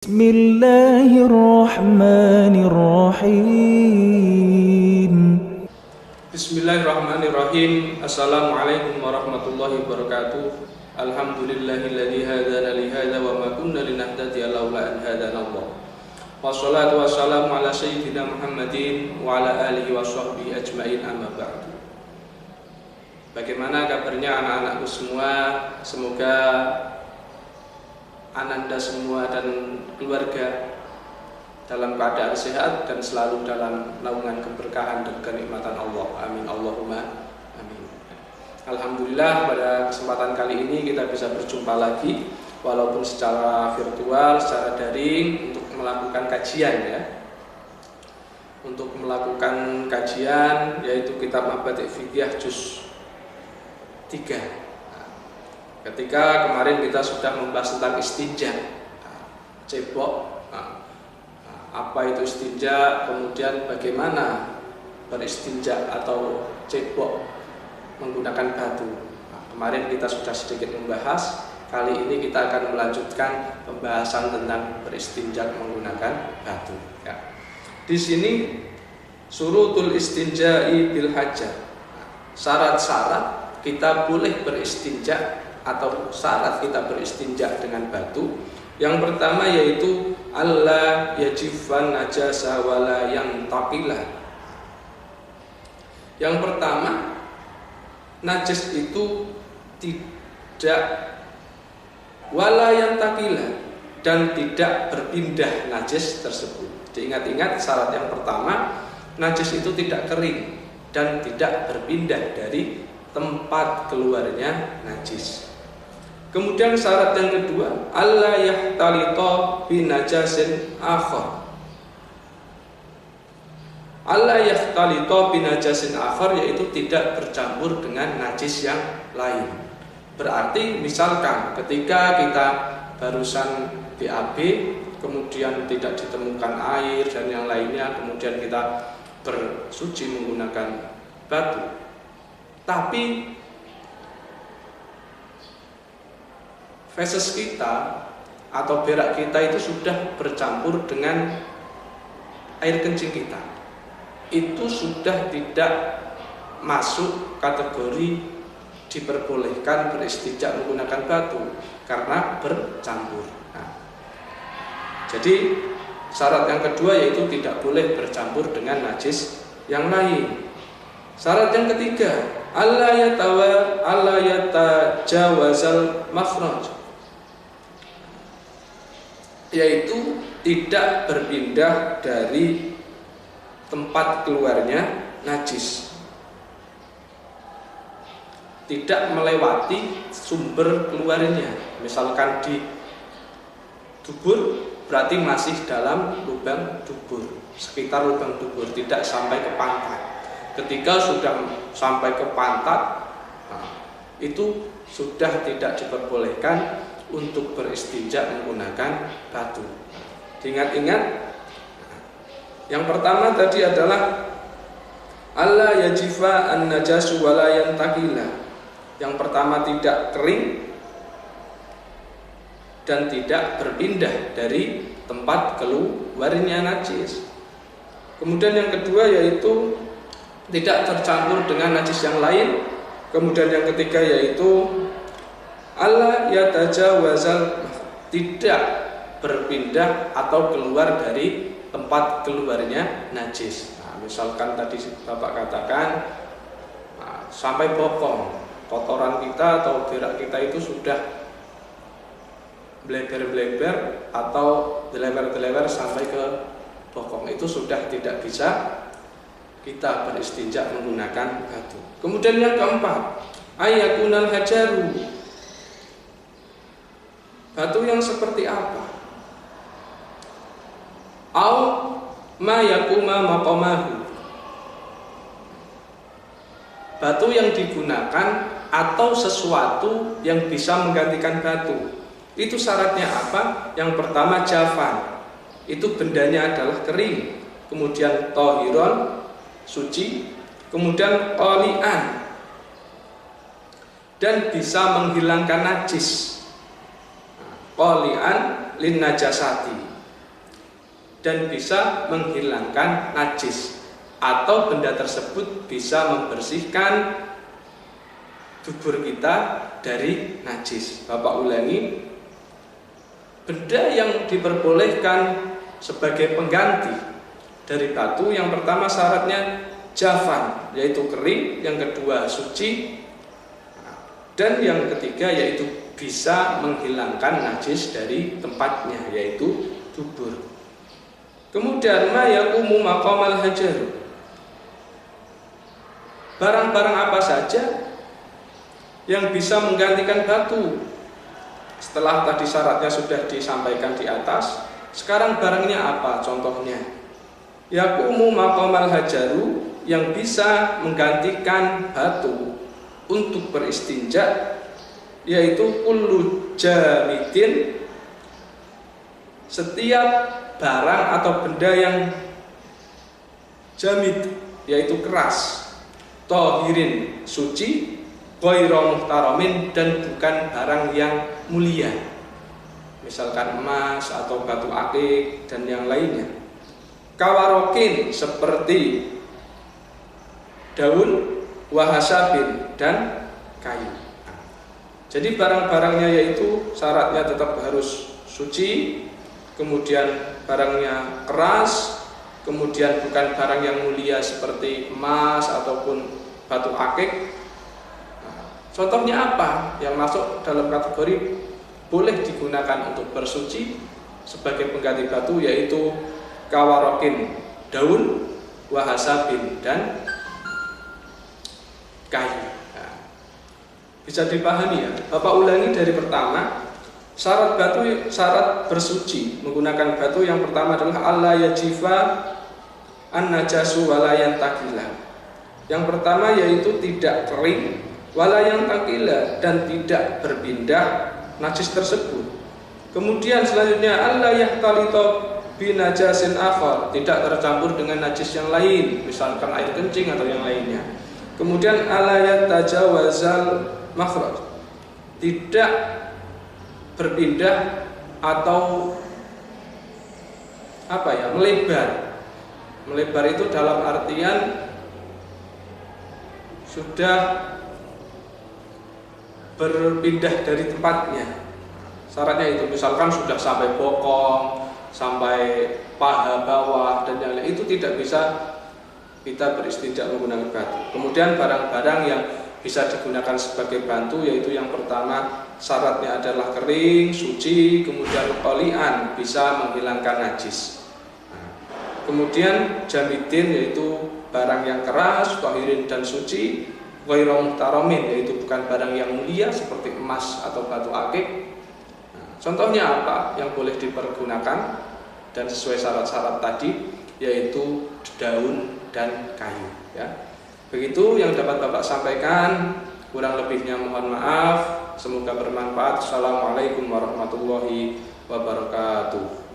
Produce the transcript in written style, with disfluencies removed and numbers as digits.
Bismillahirrahmanirrahim. Bismillahirrahmanirrahim. Assalamualaikum warahmatullahi wabarakatuh. Alhamdulillahilladzi hadana li hadza wa ma kunna linahtadiya laula an hadana Allah. Wassalatu wassalamu ala sayyidina Muhammadin wa ala alihi washabbihi ajmain, amma ba'du. Bagaimana kabarnya anak-anakku semua? Semoga ananda semua dan keluarga dalam keadaan sehat dan selalu dalam naungan keberkahan dan kenikmatan Allah. Amin Allahumma amin. Alhamdulillah, pada kesempatan kali ini kita bisa berjumpa lagi walaupun secara virtual, secara daring, untuk melakukan kajian ya. Untuk melakukan kajian yaitu kitab Mabadi' Fiqh juz 3. Ketika kemarin kita sudah membahas tentang istinja, cebok, apa itu istinja, kemudian bagaimana beristinja atau cebok menggunakan batu. Kemarin kita sudah sedikit membahas, kali ini kita akan melanjutkan pembahasan tentang beristinja menggunakan batu. Ya. Di sini surutul istinja'i bil hajar, syarat-syarat kita boleh beristinja atau syarat kita beristinja dengan batu. Yang pertama yaitu Allah yajifan najasa wala yang taqilah. Yang pertama, najis itu tidak wala yang taqilah dan tidak berpindah najis tersebut. Diingat-ingat syarat yang pertama, najis itu tidak kering dan tidak berpindah dari tempat keluarnya najis. Kemudian syarat yang kedua, alla yahtalita binajasin akhar. Alla yahtalita binajasin akhar yaitu tidak bercampur dengan najis yang lain. Berarti misalkan ketika kita barusan BAB, kemudian tidak ditemukan air dan yang lainnya, kemudian kita bersuci menggunakan batu, tapi feses kita atau berak kita itu sudah bercampur dengan air kencing kita, itu sudah tidak masuk kategori diperbolehkan beristinja menggunakan batu karena bercampur. Nah, jadi syarat yang kedua yaitu tidak boleh bercampur dengan najis yang lain. Syarat yang ketiga, alla yatajawazal makhraj, yaitu tidak berpindah dari tempat keluarnya najis, tidak melewati sumber keluarnya. Misalkan di dubur, berarti masih dalam lubang dubur, sekitar lubang dubur, tidak sampai ke pantat. Ketika sudah sampai ke pantat, itu sudah tidak diperbolehkan untuk beristinja menggunakan batu. Ingat-ingat, yang pertama tadi adalah alla yajifa an-najasu wala yantakila. Yang pertama tidak kering dan tidak berpindah dari tempat keluarnya najis. Kemudian yang kedua yaitu tidak tercampur dengan najis yang lain. Kemudian yang ketiga yaitu Allah yatajawazal, tidak berpindah atau keluar dari tempat keluarnya najis. Nah, misalkan tadi Bapak katakan, sampai bokong, kotoran kita atau berak kita itu sudah bleber-bleber atau delewer-delewer sampai ke bokong, itu sudah tidak bisa kita beristinja menggunakan batu. Kemudian yang keempat, ayakunal hajaru, batu yang seperti apa? Au ma yakuma maqamahu, batu yang digunakan atau sesuatu yang bisa menggantikan batu. Itu syaratnya apa? Yang pertama jafan, itu bendanya adalah kering. Kemudian tohiron, suci. Kemudian qali'an, dan bisa menghilangkan najis. Qali'an lin najasati, dan bisa menghilangkan najis, atau benda tersebut bisa membersihkan dubur kita dari najis. Bapak ulangi, benda yang diperbolehkan sebagai pengganti dari batu, yang pertama syaratnya jafan, yaitu kering, yang kedua suci, dan yang ketiga yaitu bisa menghilangkan najis dari tempatnya, yaitu dubur. Kemudian ma yaqumu maqamal hajar, barang-barang apa saja yang bisa menggantikan batu. Setelah tadi syaratnya sudah disampaikan di atas, sekarang barangnya apa? Contohnya, yaqumu maqamal hajaru, yang bisa menggantikan batu untuk beristinja, yaitu kullu jamidin, setiap barang atau benda yang jamid, yaitu keras, tohirin, suci, ghairu muhtaramin, dan bukan barang yang mulia, misalkan emas atau batu akik dan yang lainnya. Kawarokin, seperti daun, wahasabin, dan kayu. Jadi barang-barangnya yaitu syaratnya tetap harus suci, kemudian barangnya keras, kemudian bukan barang yang mulia seperti emas ataupun batu akik. Contohnya apa yang masuk dalam kategori boleh digunakan untuk bersuci sebagai pengganti batu, yaitu kawarokin, daun, wahasabin, dan kayu. Nah, bisa dipahami ya. Bapak ulangi dari pertama, syarat batu, syarat bersuci menggunakan batu yang pertama adalah alla yajifa an najasu walayan takila. Yang pertama yaitu tidak kering, walayan takila, dan tidak berpindah najis tersebut. Kemudian selanjutnya alla yahtalito binajasin akhar, tidak tercampur dengan najis yang lain, misalkan air kencing atau yang lainnya. Kemudian alla yatajawazal makhraj, tidak berpindah atau melebar. Melebar itu dalam artian sudah berpindah dari tempatnya. Syaratnya itu misalkan sudah sampai bokong, sampai paha bawah dan yang lain, itu tidak bisa kita beristinja menggunakan batu. Kemudian barang-barang yang bisa digunakan sebagai batu, yaitu yang pertama syaratnya adalah kering, suci, kemudian qali'an, bisa menghilangkan najis. Kemudian jamidin, yaitu barang yang keras, tahirin, dan suci, ghairu muhtaramin, yaitu bukan barang yang mulia seperti emas atau batu akik. Contohnya apa yang boleh dipergunakan dan sesuai syarat-syarat tadi, yaitu daun dan kayu ya. Begitu yang dapat Bapak sampaikan, kurang lebihnya mohon maaf, semoga bermanfaat. Assalamualaikum warahmatullahi wabarakatuh.